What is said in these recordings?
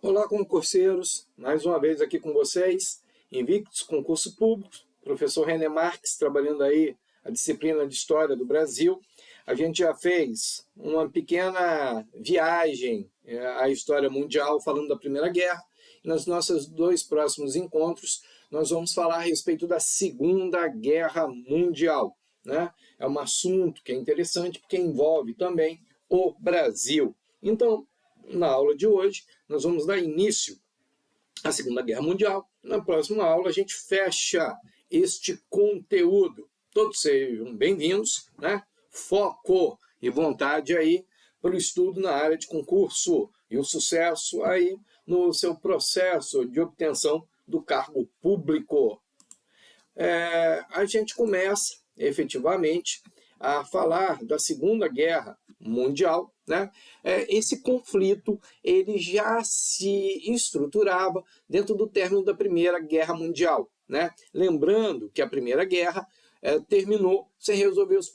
Olá, concurseiros, mais uma vez aqui com vocês, Invictus Concurso Público, professor René Marques, trabalhando aí a disciplina de História do Brasil. A gente já fez uma pequena viagem à história mundial, falando da Primeira Guerra, e nos nossos dois próximos encontros, nós vamos falar a respeito da Segunda Guerra Mundial, né? É um assunto que é interessante, porque envolve também o Brasil. Então, na aula de hoje, nós vamos dar início à Segunda Guerra Mundial. Na próxima aula, a gente fecha este conteúdo. Todos sejam bem-vindos, né? Foco e vontade aí para o estudo na área de concurso e o sucesso aí no seu processo de obtenção do cargo público. A gente começa, efetivamente, a falar da Segunda Guerra Mundial, né? Esse conflito ele já se estruturava dentro do término da Primeira Guerra Mundial, né? Lembrando que a Primeira Guerra terminou sem resolver os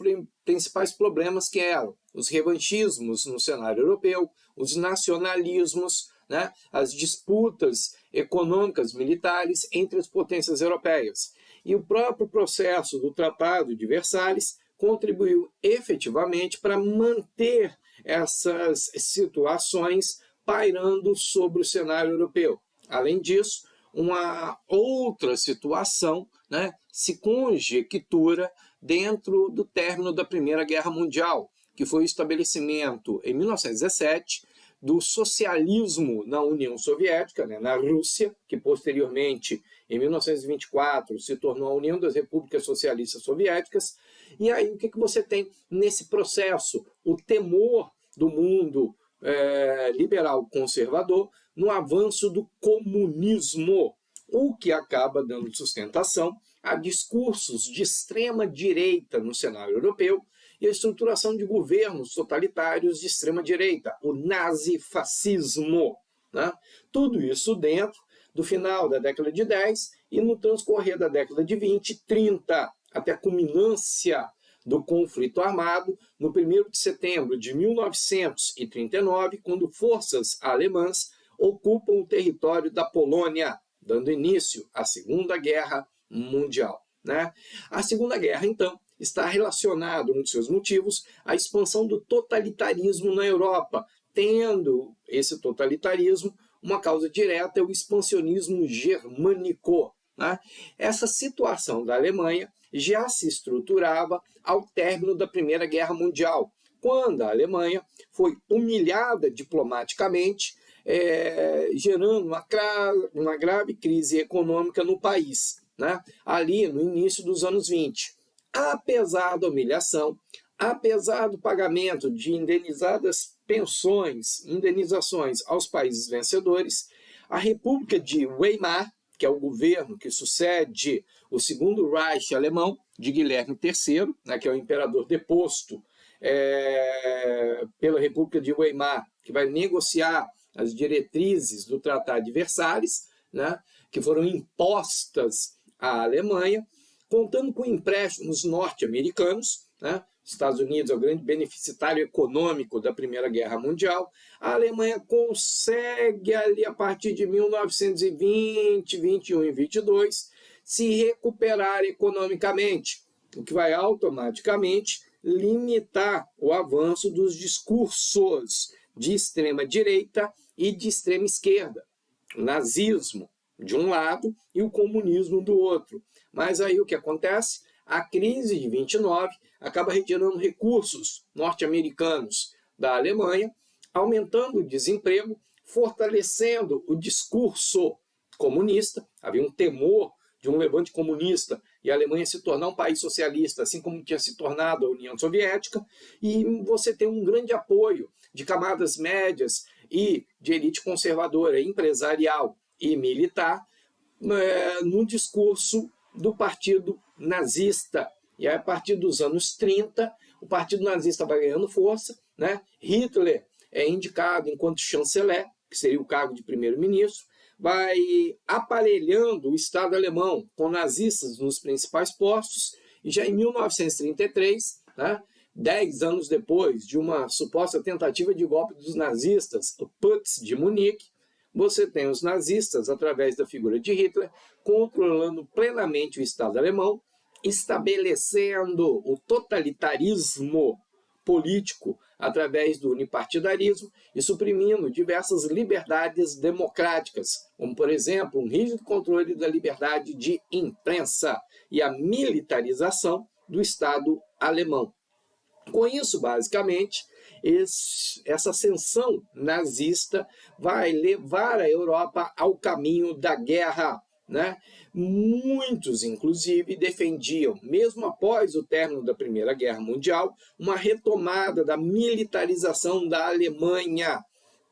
principais problemas que eram os revanchismos no cenário europeu, os nacionalismos, né? As disputas econômicas militares entre as potências europeias. E o próprio processo do Tratado de Versalhes contribuiu efetivamente para manter essas situações pairando sobre o cenário europeu. Além disso, uma outra situação, né, se conjectura dentro do término da Primeira Guerra Mundial, que foi o estabelecimento, em 1917, do socialismo na União Soviética, né, na Rússia, que posteriormente, em 1924, se tornou a União das Repúblicas Socialistas Soviéticas. E aí o que você tem nesse processo? O temor do mundo liberal conservador no avanço do comunismo, o que acaba dando sustentação a discursos de extrema direita no cenário europeu e a estruturação de governos totalitários de extrema direita, o nazifascismo, né? Tudo isso dentro do final da década de 10 e no transcorrer da década de 20 e 30, até a culminância do conflito armado no 1º de setembro de 1939, quando forças alemãs ocupam o território da Polônia, dando início à Segunda Guerra Mundial, né? A Segunda Guerra, então, está relacionado, um dos seus motivos, à expansão do totalitarismo na Europa, tendo esse totalitarismo uma causa direta, é o expansionismo germânico, né? Essa situação da Alemanha já se estruturava ao término da Primeira Guerra Mundial, quando a Alemanha foi humilhada diplomaticamente, gerando uma grave crise econômica no país, né? Ali no início dos anos 20. Apesar da humilhação, apesar do pagamento de indenizações aos países vencedores, a República de Weimar, que é o governo que sucede o Segundo Reich alemão, de Guilherme III, né, que é o imperador deposto pela República de Weimar, que vai negociar as diretrizes do Tratado de Versalhes, né, que foram impostas à Alemanha, contando com empréstimos norte-americanos, né? Os Estados Unidos é o grande beneficiário econômico da Primeira Guerra Mundial. A Alemanha consegue, ali, a partir de 1920, 21 e 22, se recuperar economicamente, o que vai automaticamente limitar o avanço dos discursos de extrema-direita e de extrema-esquerda. O nazismo, de um lado, e o comunismo do outro. Mas aí o que acontece? A crise de 29 acaba retirando recursos norte-americanos da Alemanha, aumentando o desemprego, fortalecendo o discurso comunista. Havia um temor de um levante comunista e a Alemanha se tornar um país socialista, assim como tinha se tornado a União Soviética, e você tem um grande apoio de camadas médias e de elite conservadora, empresarial e militar, no discurso do Partido Nazista. E aí, a partir dos anos 30, o Partido Nazista vai ganhando força, né? Hitler é indicado enquanto chanceler, que seria o cargo de primeiro-ministro, vai aparelhando o Estado alemão com nazistas nos principais postos, e já em 1933, né, 10 anos depois de uma suposta tentativa de golpe dos nazistas, o Putsch de Munique, você tem os nazistas, através da figura de Hitler, controlando plenamente o Estado alemão, estabelecendo o totalitarismo político através do unipartidarismo e suprimindo diversas liberdades democráticas, como, por exemplo, um rígido controle da liberdade de imprensa e a militarização do Estado alemão. Com isso, basicamente, essa ascensão nazista vai levar a Europa ao caminho da guerra, né? Muitos, inclusive, defendiam, mesmo após o término da Primeira Guerra Mundial, uma retomada da militarização da Alemanha.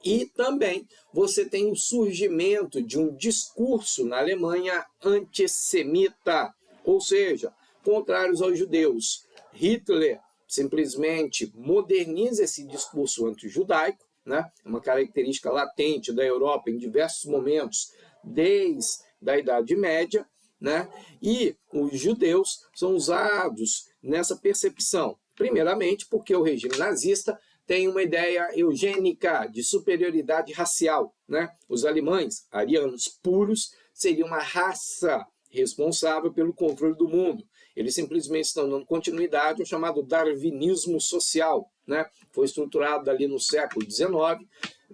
E também você tem o surgimento de um discurso na Alemanha antissemita, ou seja, contrários aos judeus. Hitler simplesmente moderniza esse discurso anti-judaico, né? Uma característica latente da Europa em diversos momentos, desde a Idade Média, né? E os judeus são usados nessa percepção, primeiramente porque o regime nazista tem uma ideia eugênica de superioridade racial, né? Os alemães, arianos puros, seriam uma raça responsável pelo controle do mundo. Eles simplesmente estão dando continuidade ao chamado darwinismo social, né? Foi estruturado ali no século XIX,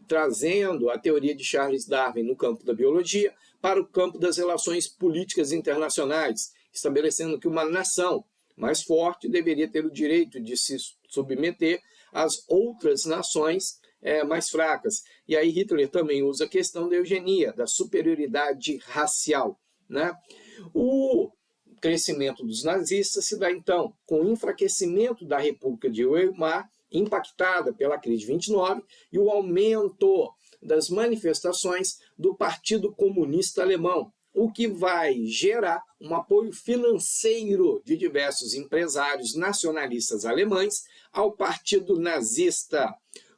trazendo a teoria de Charles Darwin no campo da biologia para o campo das relações políticas internacionais, estabelecendo que uma nação mais forte deveria ter o direito de se submeter às outras nações mais fracas. E aí Hitler também usa a questão da eugenia, da superioridade racial, né? O crescimento dos nazistas se dá, então, com o enfraquecimento da República de Weimar, impactada pela crise de 29, e o aumento das manifestações do Partido Comunista Alemão, o que vai gerar um apoio financeiro de diversos empresários nacionalistas alemães ao Partido Nazista.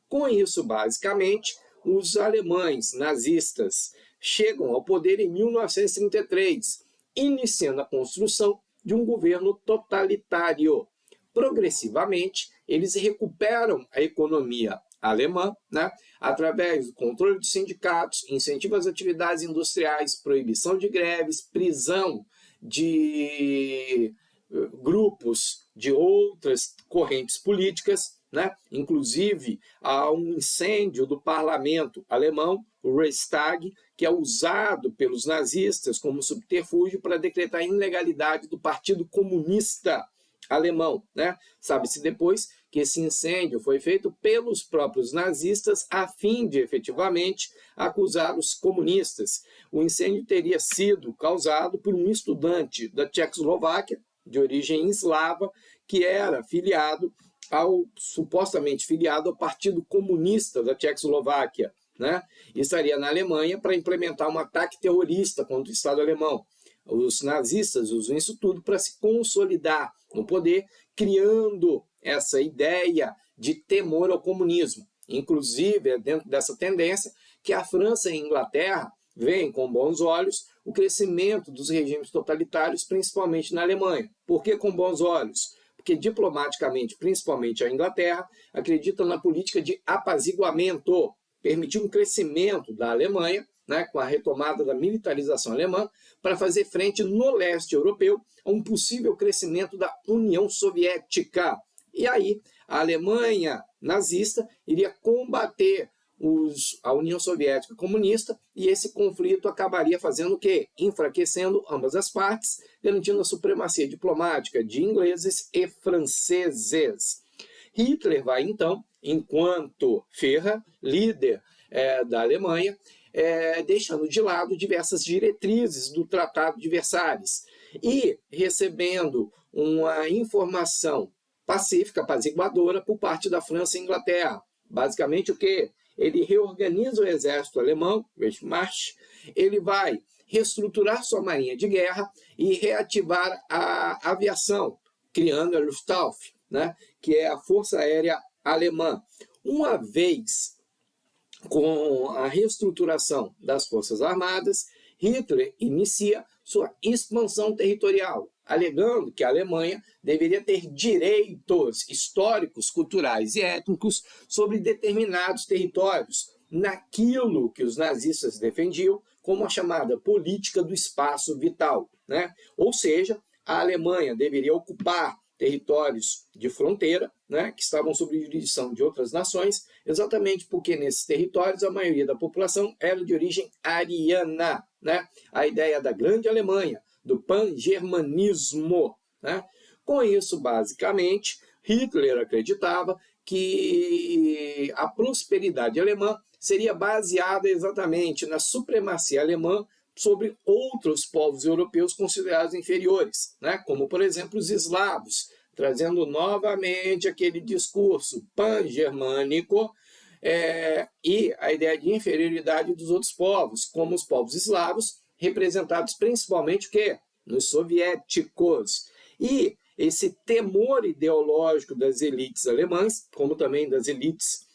Com isso, basicamente, os alemães nazistas chegam ao poder em 1933, iniciando a construção de um governo totalitário. Progressivamente, eles recuperam a economia alemã, né, através do controle dos sindicatos, incentivo às atividades industriais, proibição de greves, prisão de grupos de outras correntes políticas, né? Inclusive, há um incêndio do parlamento alemão, o Reichstag, que é usado pelos nazistas como subterfúgio para decretar a ilegalidade do Partido Comunista Alemão, né? Sabe-se depois que esse incêndio foi feito pelos próprios nazistas a fim de, efetivamente, acusar os comunistas. O incêndio teria sido causado por um estudante da Tchecoslováquia, de origem eslava, que era supostamente filiado ao Partido Comunista da Tchecoslováquia, né? E estaria na Alemanha para implementar um ataque terrorista contra o Estado alemão. Os nazistas usam isso tudo para se consolidar no poder, criando essa ideia de temor ao comunismo. Inclusive, é dentro dessa tendência que a França e a Inglaterra veem com bons olhos o crescimento dos regimes totalitários, principalmente na Alemanha. Por que com bons olhos? Porque diplomaticamente, principalmente a Inglaterra, acredita na política de apaziguamento, permitiu um crescimento da Alemanha, né, com a retomada da militarização alemã, para fazer frente no leste europeu a um possível crescimento da União Soviética. E aí a Alemanha nazista iria combater a União Soviética comunista, e esse conflito acabaria fazendo o quê? Enfraquecendo ambas as partes, garantindo a supremacia diplomática de ingleses e franceses. Hitler vai, então, enquanto Führer, líder da Alemanha, deixando de lado diversas diretrizes do Tratado de Versalhes e recebendo uma informação pacífica, apaziguadora, por parte da França e Inglaterra. Basicamente o quê? Ele reorganiza o exército alemão, Wehrmacht, ele vai reestruturar sua marinha de guerra e reativar a aviação, criando a Luftwaffe, né, que é a Força Aérea Alemã. Uma vez com a reestruturação das Forças Armadas, Hitler inicia sua expansão territorial, alegando que a Alemanha deveria ter direitos históricos, culturais e étnicos sobre determinados territórios, naquilo que os nazistas defendiam como a chamada política do espaço vital, né? Ou seja, a Alemanha deveria ocupar territórios de fronteira, né, que estavam sob jurisdição de outras nações, exatamente porque nesses territórios a maioria da população era de origem ariana, né? A ideia da grande Alemanha, do pan-germanismo, né? Com isso, basicamente, Hitler acreditava que a prosperidade alemã seria baseada exatamente na supremacia alemã sobre outros povos europeus considerados inferiores, né? Como, por exemplo, os eslavos, trazendo novamente aquele discurso pan-germânico e a ideia de inferioridade dos outros povos, como os povos eslavos, representados principalmente o quê? Nos soviéticos. E esse temor ideológico das elites alemãs, como também das elites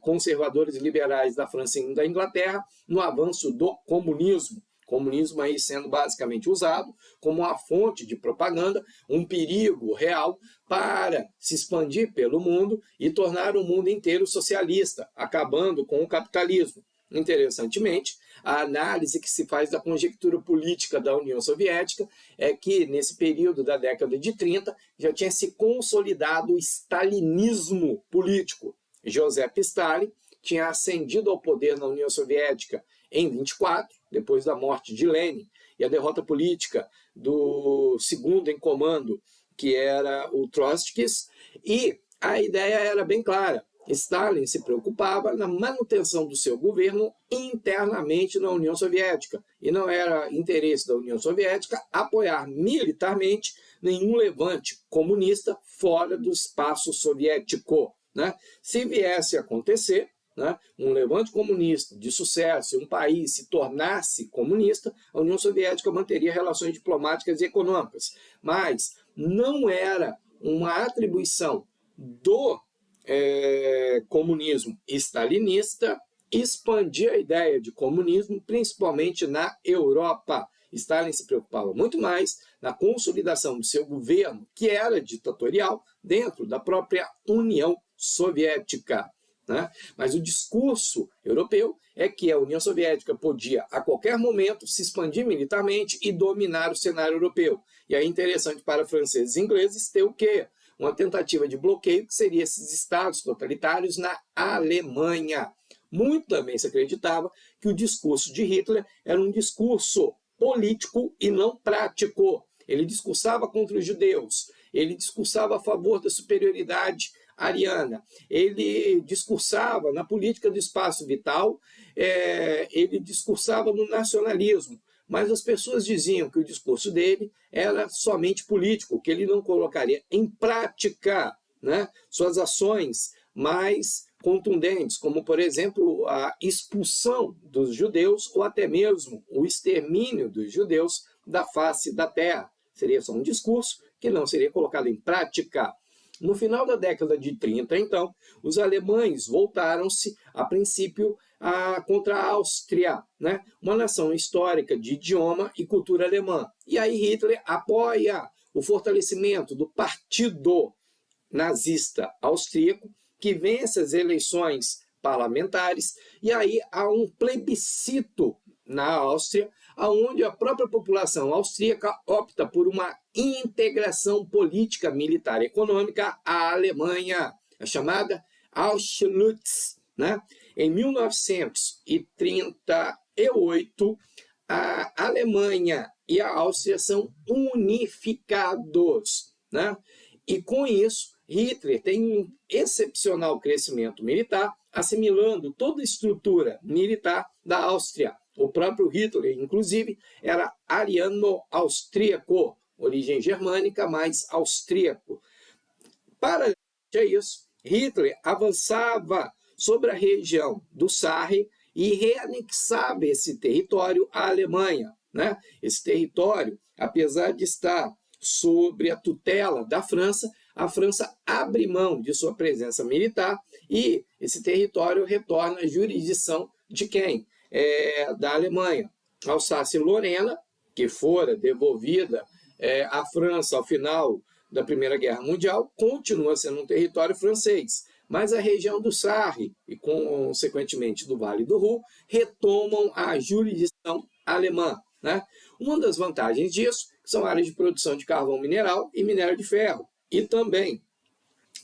conservadores e liberais da França e da Inglaterra, no avanço do comunismo. Comunismo aí sendo basicamente usado como uma fonte de propaganda, um perigo real para se expandir pelo mundo e tornar o mundo inteiro socialista, acabando com o capitalismo. Interessantemente, a análise que se faz da conjectura política da União Soviética é que, nesse período da década de 30, já tinha se consolidado o stalinismo político. Joseph Stalin tinha ascendido ao poder na União Soviética em 24, depois da morte de Lenin, e a derrota política do segundo em comando, que era o Trotsky, e a ideia era bem clara. Stalin se preocupava na manutenção do seu governo internamente na União Soviética, e não era interesse da União Soviética apoiar militarmente nenhum levante comunista fora do espaço soviético, né? Se viesse a acontecer, né, um levante comunista de sucesso e um país se tornasse comunista, a União Soviética manteria relações diplomáticas e econômicas, mas não era uma atribuição do comunismo stalinista expandir a ideia de comunismo, principalmente na Europa. Stalin se preocupava muito mais na consolidação do seu governo, que era ditatorial, dentro da própria União Soviética, né? Mas o discurso europeu é que a União Soviética podia, a qualquer momento, se expandir militarmente e dominar o cenário europeu. E aí é interessante para franceses e ingleses ter o quê? Uma tentativa de bloqueio, que seria esses estados totalitários na Alemanha. Muito também se acreditava que o discurso de Hitler era um discurso político e não prático. Ele discursava contra os judeus, ele discursava a favor da superioridade ariana, ele discursava na política do espaço vital, ele discursava no nacionalismo, mas as pessoas diziam que o discurso dele era somente político, que ele não colocaria em prática, né, suas ações mais contundentes, como, por exemplo, a expulsão dos judeus ou até mesmo o extermínio dos judeus da face da terra. Seria só um discurso que não seria colocado em prática. No final da década de 30, então, os alemães voltaram-se, a princípio, contra a Áustria, né? Uma nação histórica de idioma e cultura alemã. E aí Hitler apoia o fortalecimento do partido nazista austríaco, que vence as eleições parlamentares, e aí há um plebiscito na Áustria, onde a própria população austríaca opta por uma integração política, militar e econômica à Alemanha, a chamada Auschwitz, né? Em 1938, a Alemanha e a Áustria são unificados, né? E com isso, Hitler tem um excepcional crescimento militar, assimilando toda a estrutura militar da Áustria. O próprio Hitler, inclusive, era ariano-austríaco, origem germânica, mas austríaco. Paralelamente a isso, Hitler avançava sobre a região do Sarre e reanexava esse território à Alemanha, né? Esse território, apesar de estar sob a tutela da França, a França abre mão de sua presença militar e esse território retorna à jurisdição de quem? Da Alemanha. Alsácia-Lorena, que fora devolvida à França ao final da Primeira Guerra Mundial, continua sendo um território francês, mas a região do Sarre e, consequentemente, do Vale do Ruhr, retomam a jurisdição alemã, né? Uma das vantagens disso são áreas de produção de carvão mineral e minério de ferro. E também,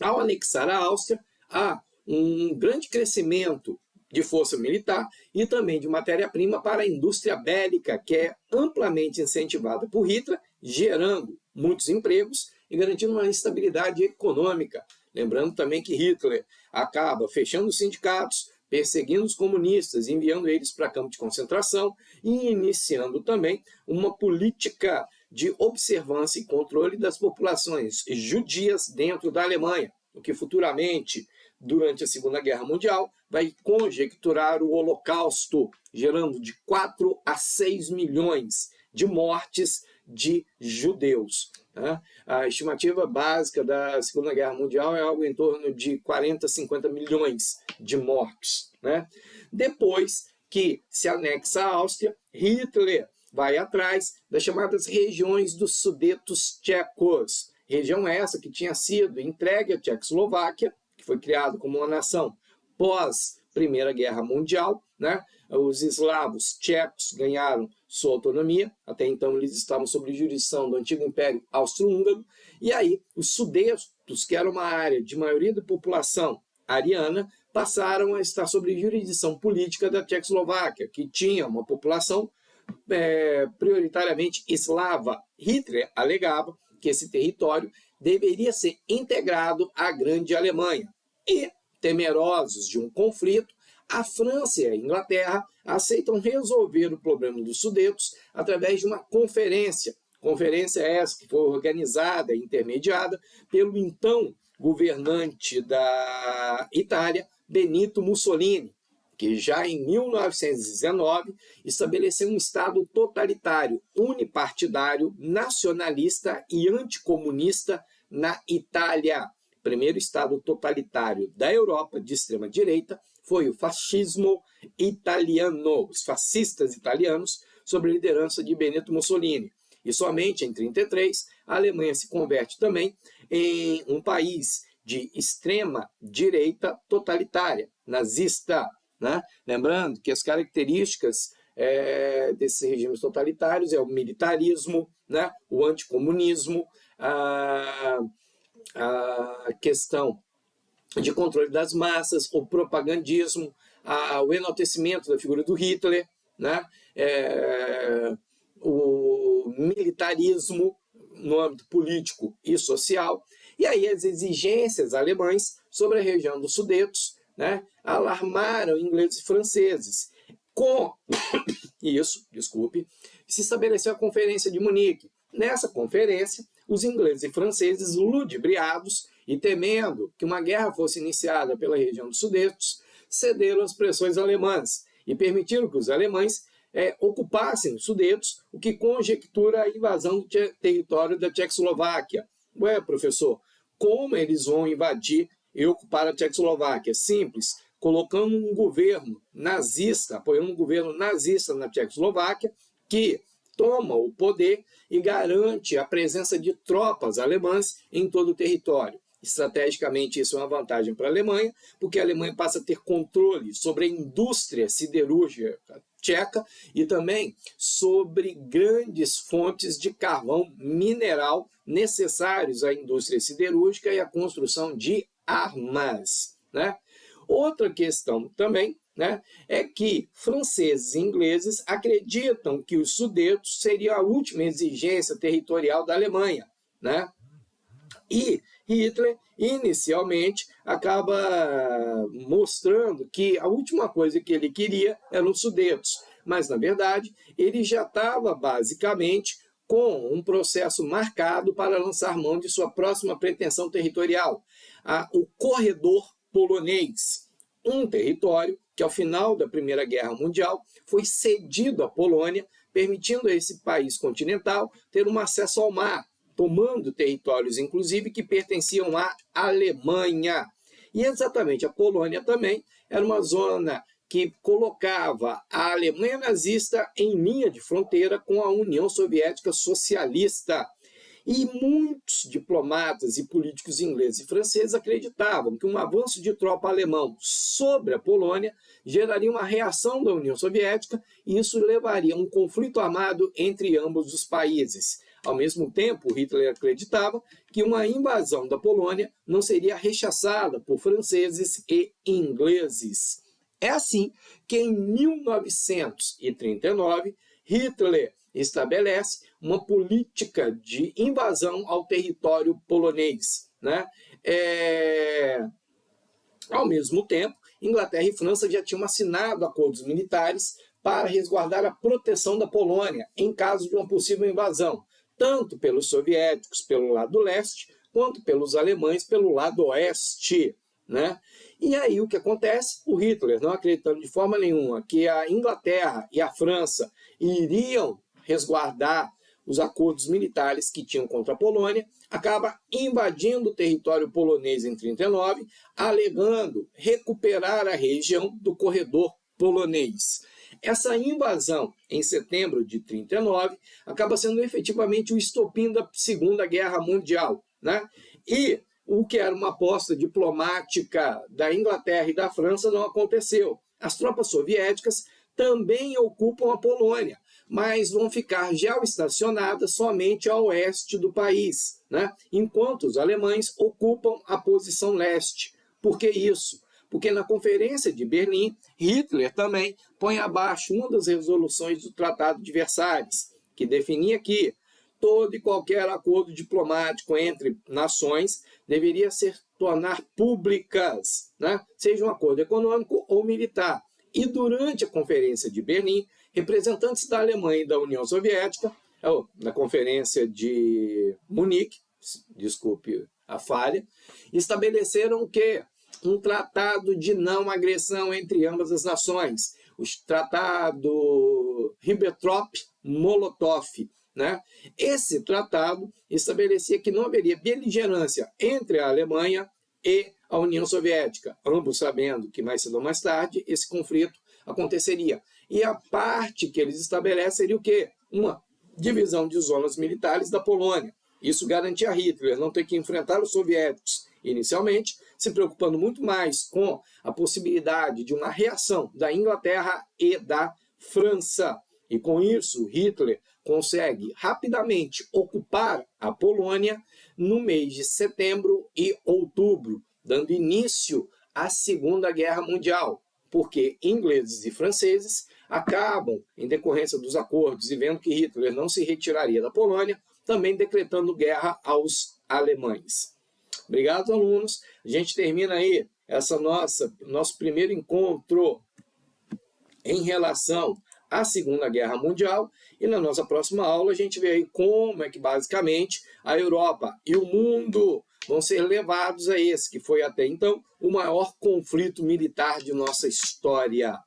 ao anexar a Áustria, há um grande crescimento de força militar e também de matéria-prima para a indústria bélica, que é amplamente incentivada por Hitler, gerando muitos empregos e garantindo uma estabilidade econômica. Lembrando também que Hitler acaba fechando os sindicatos, perseguindo os comunistas, enviando eles para campo de concentração e iniciando também uma política de observância e controle das populações judias dentro da Alemanha, o que futuramente, durante a Segunda Guerra Mundial, vai conjecturar o Holocausto, gerando de 4 a 6 milhões de mortes de judeus. A estimativa básica da Segunda Guerra Mundial é algo em torno de 40 a 50 milhões de mortos. Depois que se anexa a Áustria, Hitler vai atrás das chamadas regiões dos Sudetos tchecos. Região essa que tinha sido entregue à Tchecoslováquia, que foi criada como uma nação pós Primeira Guerra Mundial, Os eslavos tchecos ganharam sua autonomia, até então eles estavam sob jurisdição do antigo Império Austro-Húngaro, e aí os Sudetos, que era uma área de maioria da população ariana, passaram a estar sob jurisdição política da Tchecoslováquia, que tinha uma população prioritariamente eslava. Hitler alegava que esse território deveria ser integrado à Grande Alemanha. E, temerosos de um conflito, a França e a Inglaterra aceitam resolver o problema dos Sudetos através de uma conferência. Conferência essa que foi organizada e intermediada pelo então governante da Itália, Benito Mussolini, que já em 1919 estabeleceu um Estado totalitário, unipartidário, nacionalista e anticomunista na Itália. O primeiro Estado totalitário da Europa de extrema-direita foi o fascismo italiano, os fascistas italianos, sob a liderança de Benito Mussolini. E somente em 1933, a Alemanha se converte também em um país de extrema-direita totalitária, nazista. Lembrando que as características desses regimes totalitários é o militarismo, o anticomunismo, a questão de controle das massas, o propagandismo, o enaltecimento da figura do Hitler, o militarismo no âmbito político e social, e aí as exigências alemães sobre a região dos Sudetos alarmaram ingleses e franceses. Com isso, se estabeleceu a Conferência de Munique. Nessa conferência, os ingleses e franceses, ludibriados e temendo que uma guerra fosse iniciada pela região dos Sudetos, cederam às pressões alemãs e permitiram que os alemães ocupassem os Sudetos, o que conjectura a invasão do território da Tchecoslováquia. Ué, professor, como eles vão invadir e ocupar a Tchecoslováquia? Simples, colocando um governo nazista, apoiando um governo nazista na Tchecoslováquia, que toma o poder e garante a presença de tropas alemãs em todo o território. Estrategicamente, isso é uma vantagem para a Alemanha, porque a Alemanha passa a ter controle sobre a indústria siderúrgica tcheca e também sobre grandes fontes de carvão mineral necessários à indústria siderúrgica e à construção de armas. Outra questão também é que franceses e ingleses acreditam que os Sudetos seriam a última exigência territorial da Alemanha. E Hitler, inicialmente, acaba mostrando que a última coisa que ele queria eram os Sudetos. Mas, na verdade, ele já estava, basicamente, com um processo marcado para lançar mão de sua próxima pretensão territorial, o corredor polonês, um território que, ao final da Primeira Guerra Mundial, foi cedido à Polônia, permitindo a esse país continental ter um acesso ao mar, tomando territórios, inclusive, que pertenciam à Alemanha. E exatamente a Polônia também era uma zona que colocava a Alemanha nazista em linha de fronteira com a União Soviética Socialista. E muitos diplomatas e políticos ingleses e franceses acreditavam que um avanço de tropa alemão sobre a Polônia geraria uma reação da União Soviética e isso levaria a um conflito armado entre ambos os países. Ao mesmo tempo, Hitler acreditava que uma invasão da Polônia não seria rechaçada por franceses e ingleses. É assim que, em 1939, Hitler estabelece uma política de invasão ao território polonês, né? Ao mesmo tempo, Inglaterra e França já tinham assinado acordos militares para resguardar a proteção da Polônia em caso de uma possível invasão, tanto pelos soviéticos pelo lado leste, quanto pelos alemães pelo lado oeste, né? E aí o que acontece? O Hitler, não acreditando de forma nenhuma que a Inglaterra e a França iriam resguardar os acordos militares que tinham contra a Polônia, acaba invadindo o território polonês em 1939, alegando recuperar a região do corredor polonês. Essa invasão, em setembro de 1939, acaba sendo efetivamente o estopim da Segunda Guerra Mundial, né? E o que era uma aposta diplomática da Inglaterra e da França não aconteceu. As tropas soviéticas também ocupam a Polônia, mas vão ficar geoestacionadas somente a oeste do país, né? Enquanto os alemães ocupam a posição leste. Por que isso? Porque na Conferência de Berlim, Hitler também põe abaixo uma das resoluções do Tratado de Versalhes, que definia que todo e qualquer acordo diplomático entre nações deveria ser tornar públicas, né? Seja um acordo econômico ou militar. E durante a Conferência de Berlim, representantes da Alemanha e da União Soviética, na Conferência de Munique, desculpe a falha, estabeleceram que um tratado de não agressão entre ambas as nações, o Tratado Ribbentrop-Molotov, né? Esse tratado estabelecia que não haveria beligerância entre a Alemanha e a União Soviética, ambos sabendo que mais cedo ou mais tarde esse conflito aconteceria. E a parte que eles estabelecem seria o quê? Uma divisão de zonas militares da Polônia. Isso garantia a Hitler não ter que enfrentar os soviéticos inicialmente, se preocupando muito mais com a possibilidade de uma reação da Inglaterra e da França. E com isso, Hitler consegue rapidamente ocupar a Polônia no mês de setembro e outubro, dando início à Segunda Guerra Mundial, porque ingleses e franceses acabam, em decorrência dos acordos e vendo que Hitler não se retiraria da Polônia, também decretando guerra aos alemães. Obrigado, alunos. A gente termina aí nosso primeiro encontro em relação à Segunda Guerra Mundial, e na nossa próxima aula a gente vê aí como é que basicamente a Europa e o mundo vão ser levados a esse, que foi até então o maior conflito militar de nossa história.